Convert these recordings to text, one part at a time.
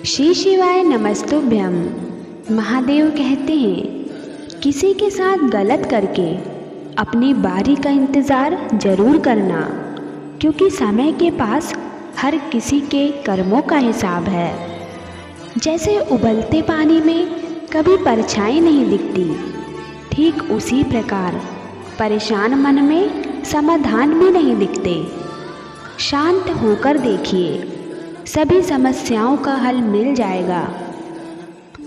श्री शिवाय नमस्तुभ्यम। महादेव कहते हैं, किसी के साथ गलत करके अपनी बारी का इंतज़ार जरूर करना, क्योंकि समय के पास हर किसी के कर्मों का हिसाब है। जैसे उबलते पानी में कभी परछाई नहीं दिखती, ठीक उसी प्रकार परेशान मन में समाधान भी नहीं दिखते। शांत होकर देखिए, सभी समस्याओं का हल मिल जाएगा।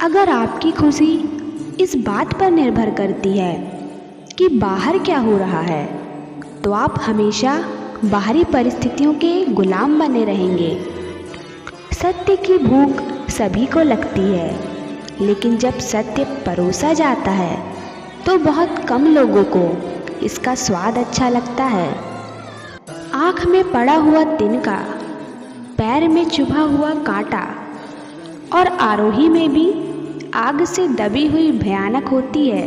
अगर आपकी खुशी इस बात पर निर्भर करती है कि बाहर क्या हो रहा है, तो आप हमेशा बाहरी परिस्थितियों के गुलाम बने रहेंगे। सत्य की भूख सभी को लगती है, लेकिन जब सत्य परोसा जाता है तो बहुत कम लोगों को इसका स्वाद अच्छा लगता है। आँख में पड़ा हुआ तिनका, पैर में चुभा हुआ कांटा और आरोही में भी आग से दबी हुई भयानक होती है।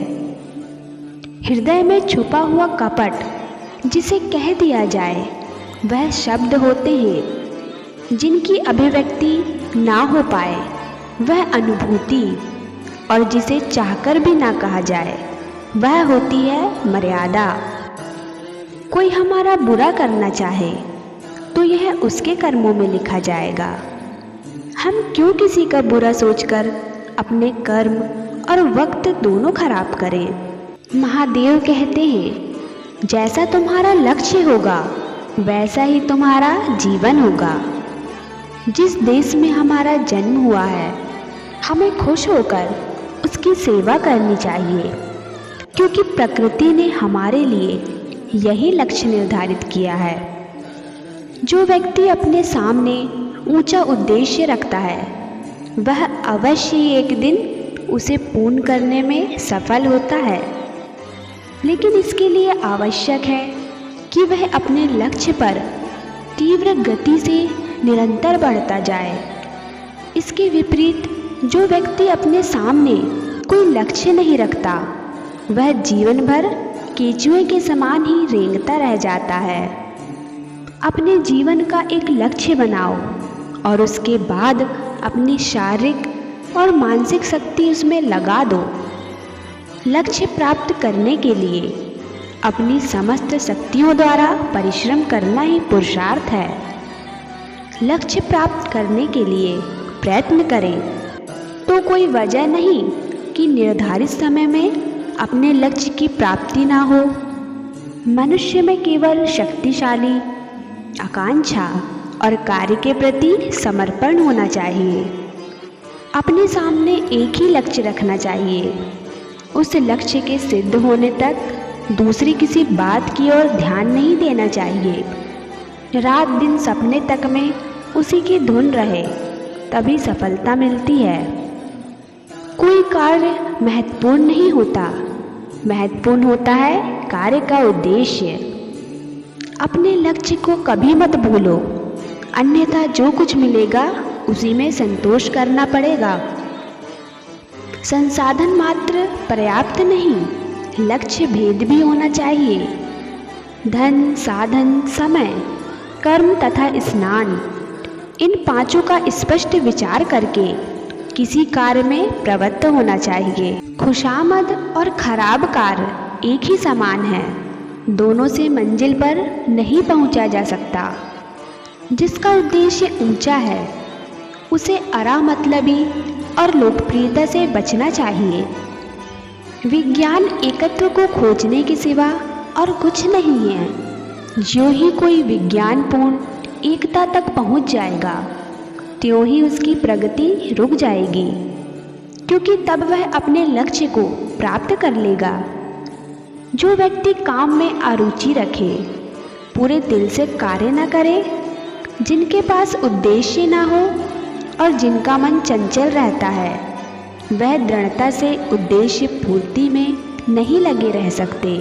हृदय में छुपा हुआ कपट जिसे कह दिया जाए, वह शब्द होते हैं जिनकी अभिव्यक्ति ना हो पाए, वह अनुभूति, और जिसे चाहकर भी ना कहा जाए, वह होती है मर्यादा। कोई हमारा बुरा करना चाहे तो यह उसके कर्मों में लिखा जाएगा। हम क्यों किसी का बुरा सोचकर अपने कर्म और वक्त दोनों खराब करें। महादेव कहते हैं, जैसा तुम्हारा लक्ष्य होगा वैसा ही तुम्हारा जीवन होगा। जिस देश में हमारा जन्म हुआ है, हमें खुश होकर उसकी सेवा करनी चाहिए, क्योंकि प्रकृति ने हमारे लिए यही लक्ष्य निर्धारित किया है। जो व्यक्ति अपने सामने ऊंचा उद्देश्य रखता है, वह अवश्य ही एक दिन उसे पूर्ण करने में सफल होता है। लेकिन इसके लिए आवश्यक है कि वह अपने लक्ष्य पर तीव्र गति से निरंतर बढ़ता जाए। इसके विपरीत जो व्यक्ति अपने सामने कोई लक्ष्य नहीं रखता, वह जीवन भर केंचुए के समान ही रेंगता रह जाता है। अपने जीवन का एक लक्ष्य बनाओ और उसके बाद अपनी शारीरिक और मानसिक शक्ति उसमें लगा दो। लक्ष्य प्राप्त करने के लिए अपनी समस्त शक्तियों द्वारा परिश्रम करना ही पुरुषार्थ है। लक्ष्य प्राप्त करने के लिए प्रयत्न करें तो कोई वजह नहीं कि निर्धारित समय में अपने लक्ष्य की प्राप्ति ना हो। मनुष्य में केवल शक्तिशाली आकांक्षा और कार्य के प्रति समर्पण होना चाहिए। अपने सामने एक ही लक्ष्य रखना चाहिए। उस लक्ष्य के सिद्ध होने तक दूसरी किसी बात की ओर ध्यान नहीं देना चाहिए। रात दिन सपने तक में उसी की धुन रहे, तभी सफलता मिलती है। कोई कार्य महत्वपूर्ण नहीं होता, महत्वपूर्ण होता है कार्य का उद्देश्य। अपने लक्ष्य को कभी मत भूलो, अन्यथा जो कुछ मिलेगा उसी में संतोष करना पड़ेगा। संसाधन मात्र पर्याप्त नहीं, लक्ष्य भेद भी होना चाहिए। धन, साधन, समय, कर्म तथा स्नान, इन पांचों का स्पष्ट विचार करके किसी कार्य में प्रवृत्त होना चाहिए। खुशामद और खराब कार्य एक ही समान है, दोनों से मंजिल पर नहीं पहुंचा जा सकता। जिसका उद्देश्य ऊंचा है, उसे अरा मतलबी और लोकप्रियता से बचना चाहिए। विज्ञान एकत्व को खोजने के सिवा और कुछ नहीं है। जो ही कोई विज्ञानपूर्ण एकता तक पहुंच जाएगा, त्यों ही उसकी प्रगति रुक जाएगी, क्योंकि तब वह अपने लक्ष्य को प्राप्त कर लेगा। जो व्यक्ति काम में अरुचि रखे, पूरे दिल से कार्य न करे, जिनके पास उद्देश्य ना हो और जिनका मन चंचल रहता है, वह दृढ़ता से उद्देश्य पूर्ति में नहीं लगे रह सकते।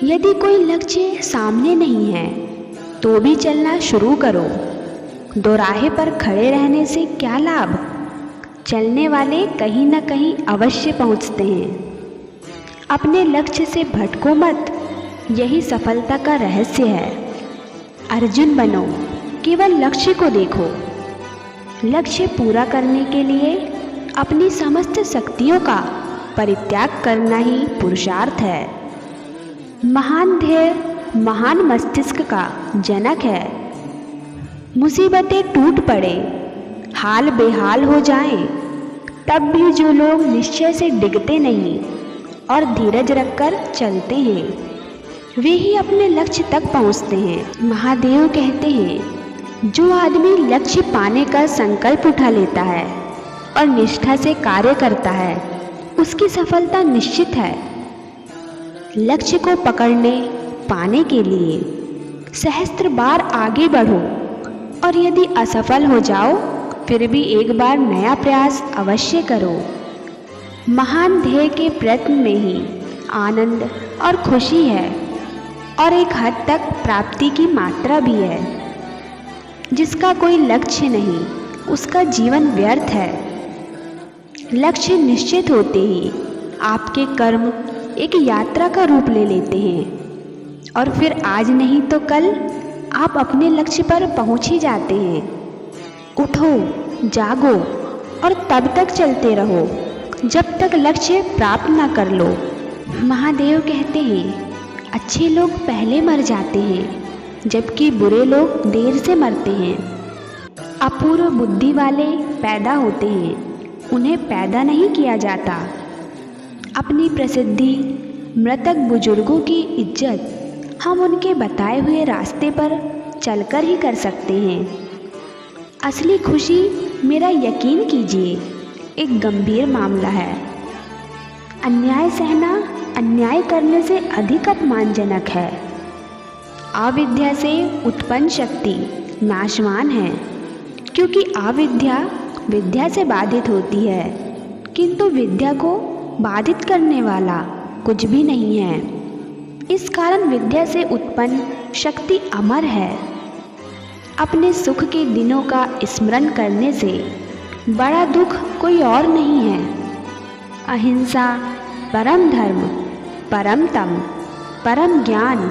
यदि कोई लक्ष्य सामने नहीं है तो भी चलना शुरू करो। दोराहे पर खड़े रहने से क्या लाभ? चलने वाले कहीं न कहीं अवश्य पहुंचते हैं। अपने लक्ष्य से भटको मत, यही सफलता का रहस्य है। अर्जुन बनो, केवल लक्ष्य को देखो। लक्ष्य पूरा करने के लिए अपनी समस्त शक्तियों का परित्याग करना ही पुरुषार्थ है। महान ध्येय महान मस्तिष्क का जनक है। मुसीबतें टूट पड़े, हाल बेहाल हो जाएं, तब भी जो लोग निश्चय से डिगते नहीं और धीरज रखकर चलते हैं, वे ही अपने लक्ष्य तक पहुंचते हैं। महादेव कहते हैं, जो आदमी लक्ष्य पाने का संकल्प उठा लेता है और निष्ठा से कार्य करता है, उसकी सफलता निश्चित है। लक्ष्य को पकड़ने पाने के लिए सहस्त्र बार आगे बढ़ो और यदि असफल हो जाओ फिर भी एक बार नया प्रयास अवश्य करो। महान ध्येय के प्रयत्न में ही आनंद और खुशी है और एक हद तक प्राप्ति की मात्रा भी है। जिसका कोई लक्ष्य नहीं उसका जीवन व्यर्थ है। लक्ष्य निश्चित होते ही आपके कर्म एक यात्रा का रूप ले लेते हैं और फिर आज नहीं तो कल आप अपने लक्ष्य पर पहुंच ही जाते हैं। उठो, जागो और तब तक चलते रहो जब तक लक्ष्य प्राप्त ना कर लो। महादेव कहते हैं, अच्छे लोग पहले मर जाते हैं जबकि बुरे लोग देर से मरते हैं। अपूर्व बुद्धि वाले पैदा होते हैं, उन्हें पैदा नहीं किया जाता। अपनी प्रसिद्धि, मृतक बुजुर्गों की इज्जत हम उनके बताए हुए रास्ते पर चलकर ही कर सकते हैं। असली खुशी, मेरा यकीन कीजिए, एक गंभीर मामला है। अन्याय सहना अन्याय करने से अधिक अपमानजनक है। अविद्या से उत्पन्न शक्ति नाशवान है, क्योंकि अविद्या विद्या से बाधित होती है, किंतु विद्या को बाधित करने वाला कुछ भी नहीं है। इस कारण विद्या से उत्पन्न शक्ति अमर है। अपने सुख के दिनों का स्मरण करने से बड़ा दुख कोई और नहीं है। अहिंसा परम धर्म, परम तम, परम ज्ञान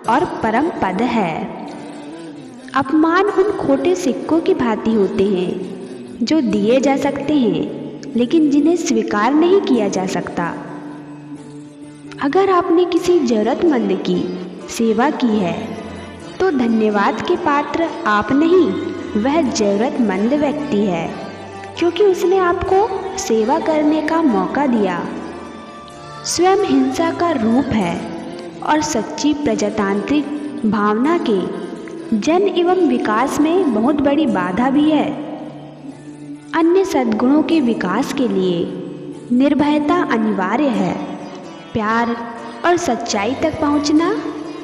और परम पद है। अपमान उन खोटे सिक्कों की भांति होते हैं जो दिए जा सकते हैं लेकिन जिन्हें स्वीकार नहीं किया जा सकता। अगर आपने किसी जरूरतमंद की सेवा की है तो धन्यवाद के पात्र आप नहीं, वह जरूरतमंद व्यक्ति है, क्योंकि उसने आपको सेवा करने का मौका दिया। स्वयं हिंसा का रूप है और सच्ची प्रजातांत्रिक भावना के जन एवं विकास में बहुत बड़ी बाधा भी है। अन्य सद्गुणों के विकास के लिए निर्भयता अनिवार्य है। प्यार और सच्चाई तक पहुंचना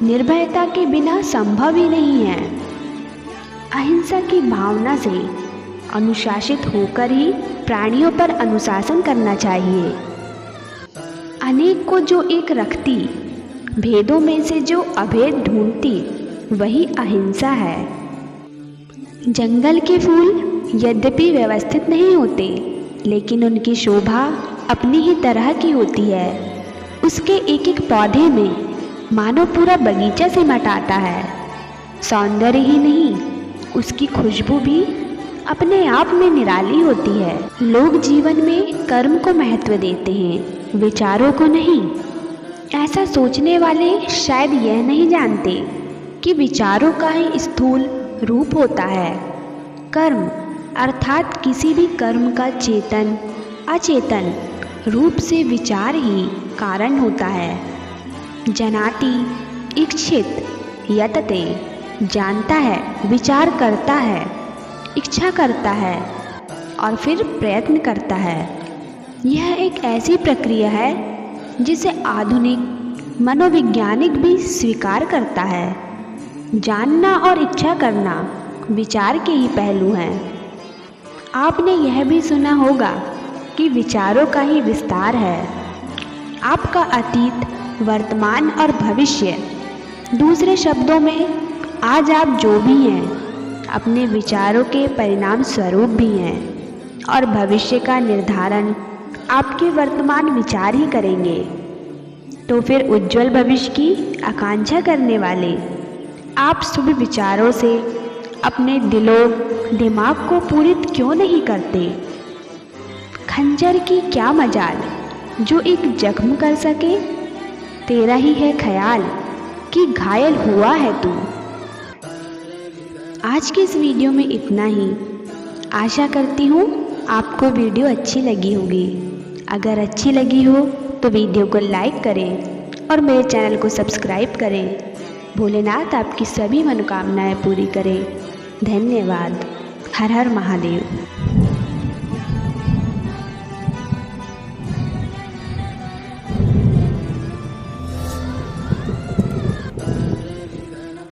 निर्भयता के बिना संभव ही नहीं है। अहिंसा की भावना से अनुशासित होकर ही प्राणियों पर अनुशासन करना चाहिए। अनेक को जो एक रखती, भेदों में से जो अभेद ढूंढती, वही अहिंसा है। जंगल के फूल यद्यपि व्यवस्थित नहीं होते, लेकिन उनकी शोभा अपनी ही तरह की होती है। उसके एक एक पौधे में मानो पूरा बगीचा सिमट आता है। सौंदर्य ही नहीं, उसकी खुशबू भी अपने आप में निराली होती है। लोग जीवन में कर्म को महत्व देते हैं, विचारों को नहीं। ऐसा सोचने वाले शायद यह नहीं जानते कि विचारों का ही स्थूल रूप होता है। कर्म अर्थात किसी भी कर्म का चेतन अचेतन रूप से विचार ही कारण होता है। जनाति इच्छित यतते, जानता है, विचार करता है, इच्छा करता है और फिर प्रयत्न करता है। यह एक ऐसी प्रक्रिया है जिसे आधुनिक मनोवैज्ञानिक भी स्वीकार करता है। जानना और इच्छा करना विचार के ही पहलू हैं। आपने यह भी सुना होगा कि विचारों का ही विस्तार है। आपका अतीत, वर्तमान और भविष्य, दूसरे शब्दों में आज आप जो भी हैं, अपने विचारों के परिणाम स्वरूप भी हैं और भविष्य का निर्धारण आपके वर्तमान विचार ही करेंगे। तो फिर उज्जवल भविष्य की आकांक्षा करने वाले आप शुभ विचारों से अपने दिलों, दिमाग को पूरित क्यों नहीं करते? खंजर की क्या मजाल जो एक जख्म कर सके, तेरा ही है ख्याल कि घायल हुआ है तू। आज की इस वीडियो में इतना ही। आशा करती हूँ आपको वीडियो अच्छी लगी होगी। अगर अच्छी लगी हो तो वीडियो को लाइक करें और मेरे चैनल को सब्सक्राइब करें। भोलेनाथ आपकी सभी मनोकामनाएं पूरी करें। धन्यवाद। हर हर महादेव।